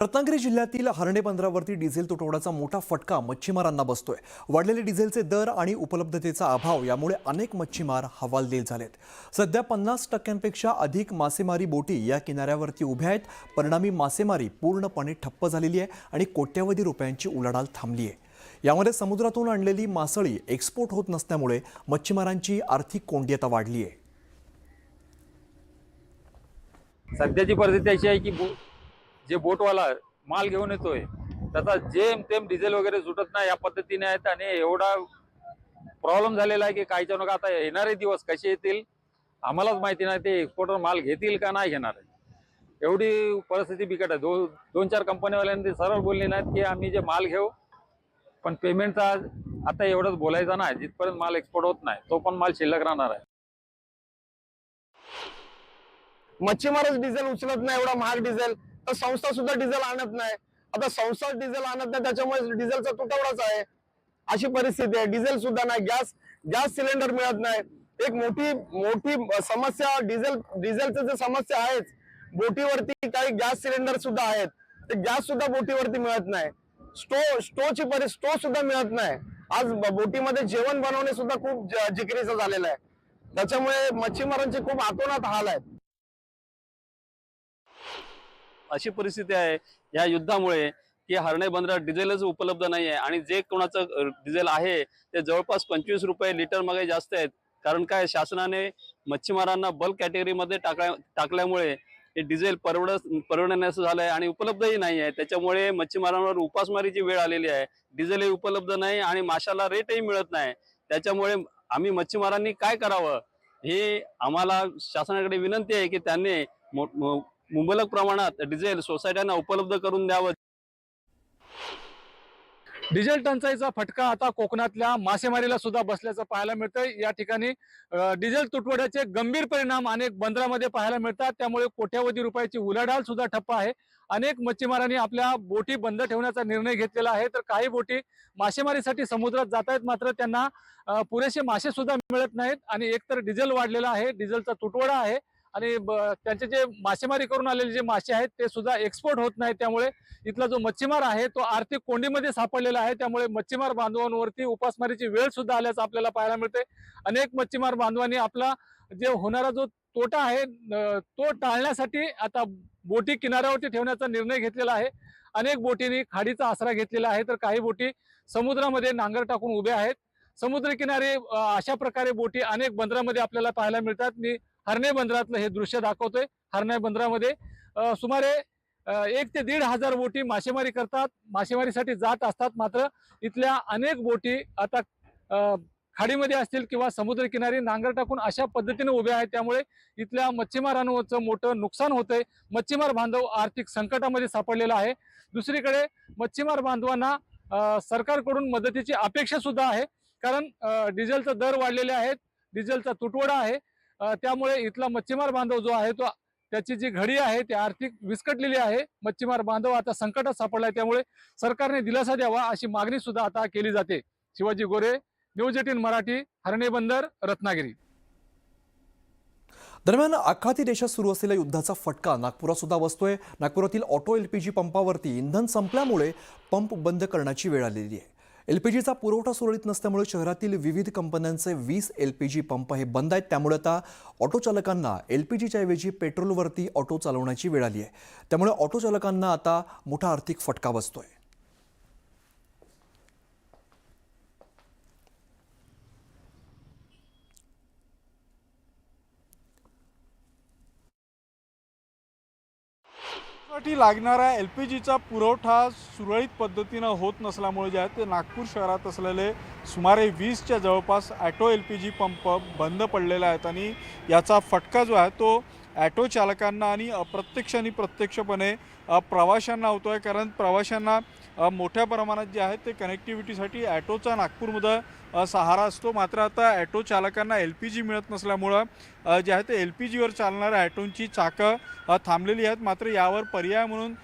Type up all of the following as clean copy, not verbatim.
रत्नागिरी जिल्ह्यातील हर्णे बंदरावरती डिझेल तुटवड्याचा मोठा फटका मच्छीमारांना बसतोय। वाढलेले डिझेलचे दर आणि उपलब्धतेचा अभाव यामुळे अनेक मच्छीमार हवालदिल झालेत। सध्या 50% अधिक मासेमारी बोटी या किनाऱ्यावरती उभ्या आहेत। परिणामी मासेमारी पूर्णपणे ठप्प झालेली आहे आणि कोट्यवधी रुपयांची उलाढाल थांबली आहे। यामध्ये समुद्रातून आणलेली मासळी एक्सपोर्ट होत नसल्यामुळे मच्छीमारांची आर्थिक कोंडी आता वाढली आहे। सध्याची परिस्थिती अशी आहे की जे बोटवाला माल घेऊन येतोय त्याचा जेमतेम डिझेल वगैरे सुटत नाही या पद्धतीने आहेत आणि एवढा प्रॉब्लेम झालेला आहे की काहीच्या नका आता येणारे दिवस कसे येतील आम्हालाच माहिती नाही। ते एक्सपोर्टर माल घेतील का नाही घेणार एवढी परिस्थिती बिकट आहे। दोन चार कंपनीवाल्यांनी सरळ बोलले नाहीत की आम्ही जे माल घेऊ पण पेमेंटचा आता एवढंच बोलायचं नाही। जिथपर्यंत माल एक्सपोर्ट होत नाही तो पण माल शिल्लक राहणार आहे। मच्छीमारच डिझेल उचलत नाही, एवढा महाग डिझेल तर संस्था सुद्धा डिझेल आणत नाही। आता संस्था डिझेल आणत नाही त्याच्यामुळे डिझेलचा तुटवडाच आहे, अशी परिस्थिती आहे। डिझेल सुद्धा नाही, गॅस सिलेंडर मिळत नाही। एक मोठी समस्या डिझेलचं जे समस्या आहेत, बोटीवरती काही गॅस सिलेंडर सुद्धा आहेत, ते गॅस सुद्धा बोटीवरती मिळत नाही। स्टो सुद्धा मिळत नाही। आज बोटीमध्ये जेवण बनवणे सुद्धा खूप जिकिरीचं झालेलं आहे। त्याच्यामुळे मच्छीमारांचे खूप आतोनात हाल आहेत। अशी परिस्थिती आहे या युद्धामुळे की हर्णे बंदरात डिझेलच उपलब्ध नाही आहे आणि जे कोणाचं डिझेल आहे ते जवळपास 25 रुपये लिटर मागे जास्त आहेत। कारण काय शासनाने मच्छीमारांना बल्क कॅटेगरीमध्ये टाकल्यामुळे हे डिझेल परवडण्याचं झालं आहे आणि उपलब्धही नाही आहे। त्याच्यामुळे मच्छीमारांवर उपासमारीची वेळ आलेली आहे। डिझेलही उपलब्ध नाही आणि माशाला रेटही मिळत नाही। त्याच्यामुळे आम्ही मच्छीमारांनी काय करावं हे आम्हाला शासनाकडे विनंती आहे की त्यांनी मुबलक प्रमाणात डिझेल सोसायट्यांना उपलब्ध करून द्यावं। डिझेल टंचाईचा फटका आता कोकणातल्या मासेमारीला सुद्धा बसल्याचं पाहायला मिळतंय। या ठिकाणी डिझेल तुटवड्याचे गंभीर परिणाम अनेक बंदरामध्ये पाहायला मिळतात। त्यामुळे कोट्यवधी रुपयाची उलाढाल सुद्धा ठप्प आहे। अनेक मच्छीमारांनी आपल्या बोटी बंद ठेवण्याचा निर्णय घेतलेला आहे, तर काही बोटी मासेमारीसाठी समुद्रात जात आहेत, मात्र त्यांना पुरेसे मासे सुद्धा मिळत नाहीत आणि एकतर डिझेल वाढलेला आहे, डिझेलचा तुटवडा आहे आणि त्यांचे जे मासेमारी करून आलेले जे मासे आहेत ते सुद्धा एक्सपोर्ट होत नाही। त्यामुळे इथला जो मच्छीमार आहे तो आर्थिक कोंडीमध्ये सापडलेला आहे। त्यामुळे मच्छीमार बांधवांवरती उपासमारीची वेळ सुद्धा आल्याचं आपल्याला पाहायला मिळते। अनेक मच्छीमार बांधवांनी आपला जे होणारा जो तोटा आहे तो टाळण्यासाठी आता बोटी किनाऱ्यावरती ठेवण्याचा निर्णय घेतलेला आहे। अनेक बोटींनी खाडीचा आसरा घेतलेला आहे, तर काही बोटी समुद्रामध्ये नांगर टाकून उभ्या आहेत। समुद्रकिनारी अशा प्रकारे बोटी अनेक बंदरामध्ये आपल्याला पाहायला मिळतात। मी हर्णे बंदरातलं हे दृश्य दाखवतोय। हर्णे बंदरामध्ये सुमारे 1 ते 1.5 हजार बोटी मासेमारीसाठी जात असतात, मात्र इथल्या अनेक बोटी आता खाडीमध्ये असतील किंवा समुद्रकिनारी नांगर टाकून अशा पद्धतीने उभ्या आहेत। त्यामुळे इथल्या मच्छीमारांचं मोठं नुकसान होतंय। मच्छीमार बांधव आर्थिक संकटामध्ये सापडलेला आहे। दुसरीकडे मच्छीमार बांधवांना सरकारकडून मदतीची अपेक्षा सुद्धा आहे, कारण डिझेलचा दर वाढलेले आहेत, डिझेलचा तुटवडा आहे। त्यामुळे इथला मच्छीमार बांधव जो आहे तो त्याची जी घडी आहे ती आर्थिक विस्कटलेली आहे। मच्छीमार बांधव आता संकटात सापडलाय, त्यामुळे सरकारने दिलासा द्यावा अशी मागणी सुद्धा आता केली जाते। शिवाजी गोरे, न्यूज 18 मराठी, हर्णे बंदर, रत्नागिरी। दरम्यान आखाती देशात सुरू असलेल्या युद्धाचा फटका नागपुरात सुद्धा बसतोय। नागपुरातील ऑटो एलपीजी पंपावरती इंधन संपल्यामुळे पंप बंद करण्याची वेळ आलेली आहे। एलपीजीचा पुरवठा सुरळीत नसल्यामुळे शहरातील विविध कंपन्यांचे 20 एलपीजी पंप हे बंद आहेत। त्यामुळे आता ऑटो चालकांना एलपीजीच्या ऐवजी पेट्रोलवरती ऑटो चालवण्याची वेळ आली आहे। त्यामुळे ऑटो चालकांना आता मोठा आर्थिक फटका बसतोय। साठी लागणारा एलपीजीचा पुरवठा सुरळीत पद्धतीनं होत नसल्यामुळे जे आहे ते नागपूर शहरात असलेले सुमारे 20च्या जवळपास ॲटो एलपीजी पंप बंद पडलेले आहेत आणि याचा फटका जो आहे तो ॲटो चालकांना आणि अप्रत्यक्ष आणि प्रत्यक्षपणे प्रवाशांना होतो आहे। कारण प्रवाशांना मोठ्या प्रमाणात जे आहे ते कनेक्टिव्हिटीसाठी ॲटोचा नागपूरमध्ये सहारा असतो, मात्र आता ॲटो चालकांना एलपीजी मिळत नसल्यामुळं जे आहे ते एलपीजीवर चालणाऱ्या ॲटोंची चाकं थांबलेली आहेत। मात्र यावर पर्याय म्हणून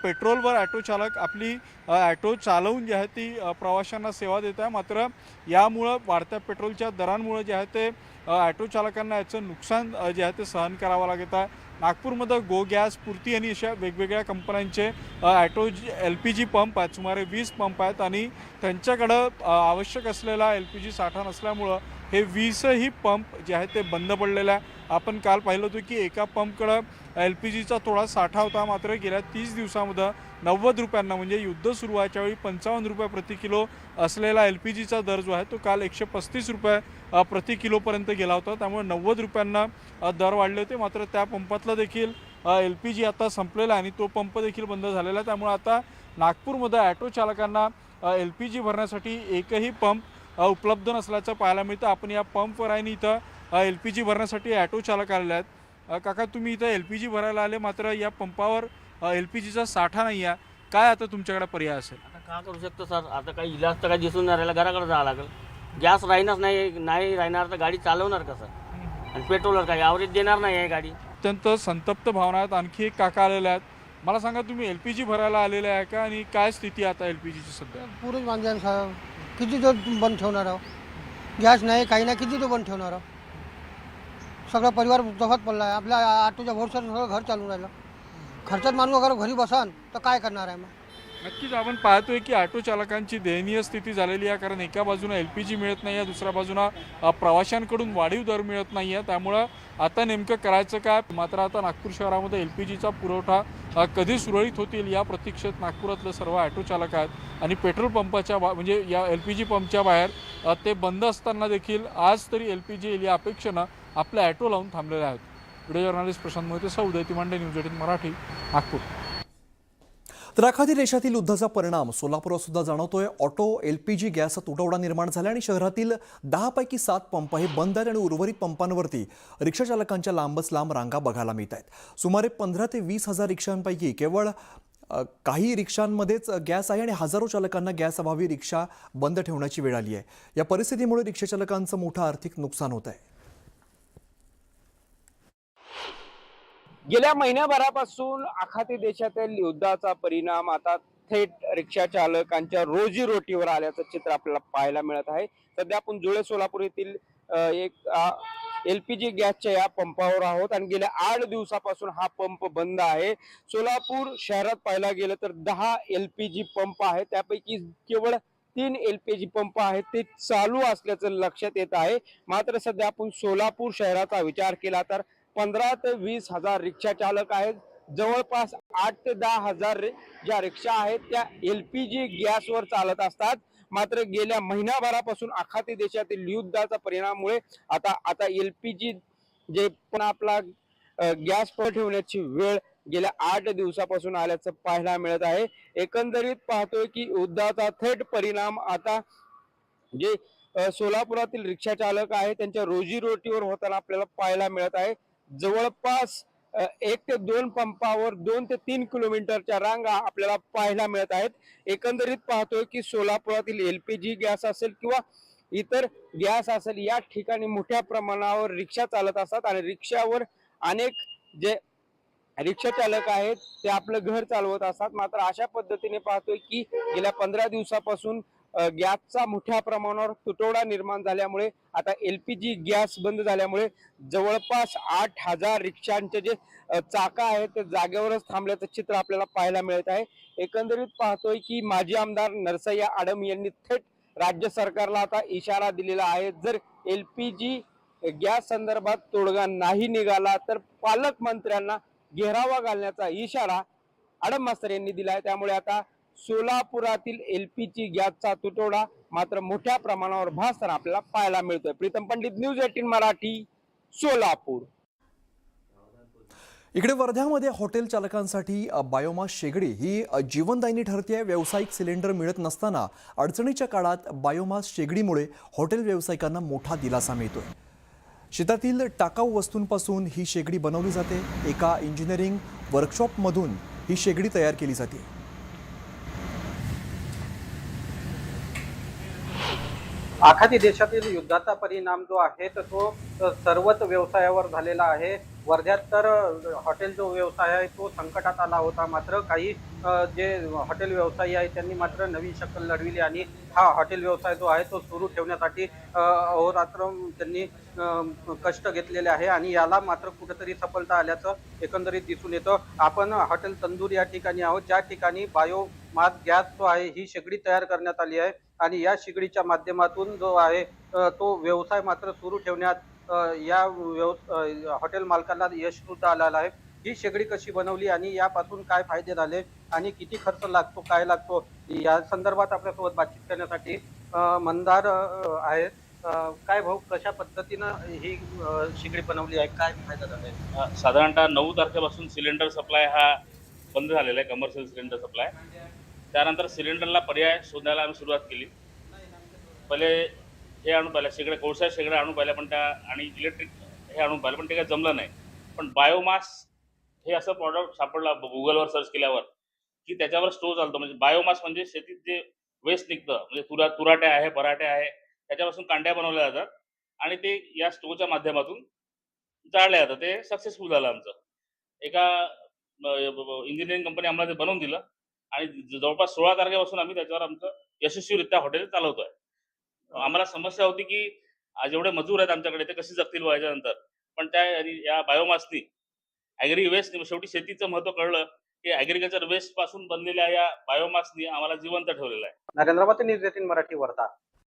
पेट्रोलवर ॲटो चालक आपली ॲटो चालवून जे आहे ती प्रवाशांना सेवा देत आहे। मात्र यामुळं वाढत्या पेट्रोलच्या दरांमुळे जे आहे ते ॲटो चालकांना याचं नुकसान जे आहे ते सहन करावं लागत आहे। नागपूरमध्ये गो गॅस, पूर्ती आणि अशा वेगवेगळ्या कंपन्यांचे ॲटो LPG पंप आहेत. सुमारे 20 पंप आहेत आणि त्यांच्याकडं आवश्यक असलेला LPG साठा नसल्यामुळं हे 20ही पंप जे आहेत ते बंद पडलेले आहे. आपण काल पाहिलं होतं की एका पंपकडं LPGचा थोडा साठा होता, मात्र गेल्या 30 दिवसामध्ये 90 रुपयांना म्हणजे युद्ध सुरू व्हायच्या वेळी 55 रुपये प्रति किलो असलेला LPGचा दर जो आहे तो काल 135 रुपये प्रति किलोपर्यंत गेला होता. त्यामुळे 90 रुपयांना दर वाढले होते. मात्र त्या पंपातलं देखील LPG आता संपलेला आहे आणि तो पंप देखील बंद झालेला आहे. त्यामुळे आता नागपूरमध्ये ॲटो चालकांना LPG भरण्यासाठी एकही पंप उपलब्ध नसल्याचं पाहायला मिळतं. आपण या पंपवर आहे आणि इथं LPG भरण्यासाठी ॲटो चालक आलेले आहेत. काका, तुम्ही इथं LPG भरायला आले, मात्र या पंपावर LPGचा साठा नाही आहे. काय आता तुमच्याकडे पर्याय असेल? आता काय करू शकतो सर? आता काही इलाज तर काही दिसून नाही राहिला, घराकडे जावं लागेल. गॅस राहणारच नाही राहणार तर गाडी चालवणार कसं? आणि पेट्रोलवर काही ॲव्हरेज देणार नाही आहे गाडी. अत्यंत संतप्त भावना आहेत. आणखी एक काका आलेले आहेत. मला सांगा, तुम्ही LPG भरायला आलेले आहे का आणि काय स्थिती आता LPGची सध्या? पुरेच माणसं साहेब, किती तो बंद ठेवणार आहो? गॅस नाही, काही नाही, किती तो बंद ठेवणार आहो? सगळा परिवार तफात पडला आहे. आपल्या ऑटोच्या भरोश्यावर सगळं घर चालून राहिलं. खर्चात माणूस अगर घरी बसान तर काय करणार आहे मग? नक्कीच आपण पाहतोय की ऑटो चालकांची दयनीय स्थिती झालेली आहे. कारण एका बाजूने LPG मिळत नाही आहे, दुसऱ्या बाजूला प्रवाशांकडून वाढीव दर मिळत नाही आहे. त्यामुळं आता नेमकं करायचं काय? मात्र आता नागपूर शहरामध्ये LPGचा पुरवठा कधी सुरळीत होतील या प्रतीक्षेत नागपुरातले सर्व ऑटो चालक आहेत. आणि पेट्रोल पंपाच्या म्हणजे या LPG पंपच्या बाहेर ते बंद असताना देखील आज तरी LPG येईल या अपेक्षेनं आपले ऑटो लावून थांबलेले आहेत. व्हिडिओ जर्नलिस्ट प्रशांत मोहिते सह उदय तिमांडे, न्यूज 18 मराठी, नागपूर. तर आखाती देशातील युद्धाचा परिणाम सोलापुरात सुद्धा जाणवतोय. ऑटो LPG गॅसचा तुटवडा निर्माण झाला आणि शहरातील 10 पैकी 7 पंप हे बंद आहेत आणि उर्वरित पंपांवरती रिक्षा चालकांच्या लांबच लांब रांगा बघायला मिळत आहेत. सुमारे 15 ते 20 हजार रिक्षांपैकी केवळ काही रिक्षांमध्येच गॅस आहे आणि हजारो चालकांना गॅस अभावी रिक्षा बंद ठेवण्याची वेळ आली आहे. या परिस्थितीमुळे रिक्षा चालकांचं मोठं आर्थिक नुकसान होत आहे. गेल्या महिन्याभरापासून आखाती देशातील युद्धाचा परिणाम आता थेट रिक्षा चालकांच्या रोजीरोटीवर आल्याचं चित्र आपल्याला पाहायला मिळत आहे. सध्या आपण जुळे सोलापूर येथील एक LPG गॅसच्या या पंपावर आहोत आणि गेल्या 8 दिवसापासून हा पंप बंद आहे. सोलापूर शहरात पाहायला गेलं तर 10 LPG पंप आहेत, त्यापैकी केवळ 3 LPG पंप आहेत ते चालू असल्याचं लक्षात येत आहे. मात्र सध्या आपण सोलापूर शहराचा विचार केला तर 15 ते 20 हजार रिक्षा चालक आहेत. जवळपास 8 ते 10 हजार ज्या रिक्षा आहेत त्या LPG गॅसवर चालत असतात. मात्र गेल्या महिनाभरापासून आखाती देशातील युद्धाचा परिणामामुळे आता LPG जे पण आपला गॅस ठेवण्याची वेळ गेल्या 8 दिवसापासून आल्याचं पाहायला मिळत आहे. एकंदरीत पाहतोय की युद्धाचा थेट परिणाम आता जे सोलापुरातील रिक्षा चालक आहेत त्यांच्या रोजीरोटीवर होताना आपल्याला पाहायला मिळत आहे. जवळपास 1 ते 2 पंपावर 2 ते 3 किलोमीटरच्या रांगा आपल्याला पाहायला मिळत आहेत. एकंदरीत पाहतोय की सोलापुरातील LPG गॅस असेल किंवा इतर गॅस असेल या ठिकाणी मोठ्या प्रमाणावर रिक्षा चालत असतात आणि रिक्षावर अनेक जे रिक्षा चालक आहेत ते आपलं घर चालवत असतात. मात्र अशा पद्धतीने पाहतोय की गेल्या 15 दिवसापासून गॅसचा मोठ्या प्रमाणावर तुटवडा निर्माण झाल्यामुळे आता LPG गॅस बंद झाल्यामुळे जवळपास 8,000 रिक्षांचे जे चाका आहेत ते जागेवरच थांबल्याचं चित्र आपल्याला पाहायला मिळत आहे. एकंदरीत पाहतोय की माजी आमदार नरसय्या आडम यांनी थेट राज्य सरकारला आता इशारा दिलेला आहे. जर LPG गॅस संदर्भात तोडगा नाही निघाला तर पालकमंत्र्यांना घेरावा घालण्याचा इशारा आडम मास्तर यांनी दिला आहे. त्यामुळे आता सोलापुरातील LPG गॅसचा तुटवडा मात्र मोठ्या प्रमाणावर भासताना आपल्याला पाहायला मिळतोय. प्रीतम पंडित, न्यूज 18 मराठी, सोलापूर. इकडे वर्ध्यामध्ये हॉटेल चालकांसाठी बायोमास शेगडी ही जीवनदायिनी ठरते आहे. व्यावसायिक सिलेंडर मिळत नसताना अडचणीच्या काळात बायोमास शेगडीमुळे हॉटेल व्यावसायिकांना मोठा दिलासा मिळतोय. शेतातील टाकाऊ वस्तूंपासून ही शेगडी बनवली जाते. एका इंजिनिअरिंग वर्कशॉपमधून ही शेगडी तयार केली जाते. आखाती देशातील युद्धाचा परिणाम जो आहे तर तो सर्वच व्यवसायावर झालेला आहे. वर्ध्यात तर हॉटेल जो व्यवसाय आहे तो संकटात आला होता. मात्र काही जे हॉटेल व्यवसायी आहेत त्यांनी मात्र नवीन शक्कल लढविली आणि हा हॉटेल व्यवसाय जो आहे तो सुरू ठेवण्यासाठी अहोरात्र त्यांनी कष्ट घेतलेले आहे आणि याला मात्र कुठेतरी सफलता आल्याचं एकंदरीत दिसून येतं. आपण हॉटेल तंदूर या ठिकाणी आहोत, ज्या ठिकाणी बायोमास गॅस जो आहे ही शेगडी तयार करण्यात आली आहे आणि या शेगडीच्या माध्यमातून जो आहे तो व्यवसाय मात्र सुरू ठेवण्यात या हॉटेल मालकाला यश सुद्धा आलेलं आहे. ही शेगडी कशी बनवली आणि यापासून काय फायदे झाले आणि किती खर्च लागतो, काय लागतो, या संदर्भात आपल्यासोबत बातचीत करण्यासाठी मंदार आहेत. काय भाऊ, कशा पद्धतीनं ही शेगडी बनवली आहे, काय फायदा झालाय? साधारणतः 9 तारखेपासून सिलेंडर सप्लाय हा बंद झालेला आहे, कमर्शियल सिलेंडर सप्लाय. त्यानंतर सिलेंडरला पर्याय शोधायला आम्ही सुरुवात केली. पहिले हे आणून पाहिलं, शेगड्या कोळसा शेगड्या आणून पाहिल्या, पण त्या आणि इलेक्ट्रिक हे आणून पाहिलं, पण ते काही जमलं नाही. पण बायोमास हे असं प्रॉडक्ट सापडलं गुगलवर सर्च केल्यावर, की त्याच्यावर स्टोव चालतो. म्हणजे बायोमास म्हणजे शेतीत जे वेस्ट निघतं, म्हणजे तुराटे आहे, पराठे आहे, त्याच्यापासून कांड्या बनवल्या जातात आणि ते या स्टोवच्या माध्यमातून जाळल्या जातात. ते सक्सेसफुल झालं आमचं. एका इंजिनिअरिंग कंपनी आम्हाला ते बनवून दिलं आणि जवळपास 16 तारखेपासून आम्ही त्याच्यावर आमचं यशस्वीरित्या हॉटेल चालवतोय. आम्हाला समस्या होती की जेवढे मजूर आहेत आमच्याकडे ते कशी जगतील व्हायच्यानंतर, पण त्या या बायोमासनी ॲग्री वेस्ट, शेवटी शेतीचं महत्व कळलं की ॲग्रिकल्चर वेस्ट पासून बनलेल्या या बायोमासनी आम्हाला जिवंत ठेवलेलं आहे. नरेंद्र बाते, न्यूज 18 मराठी, वर्धा.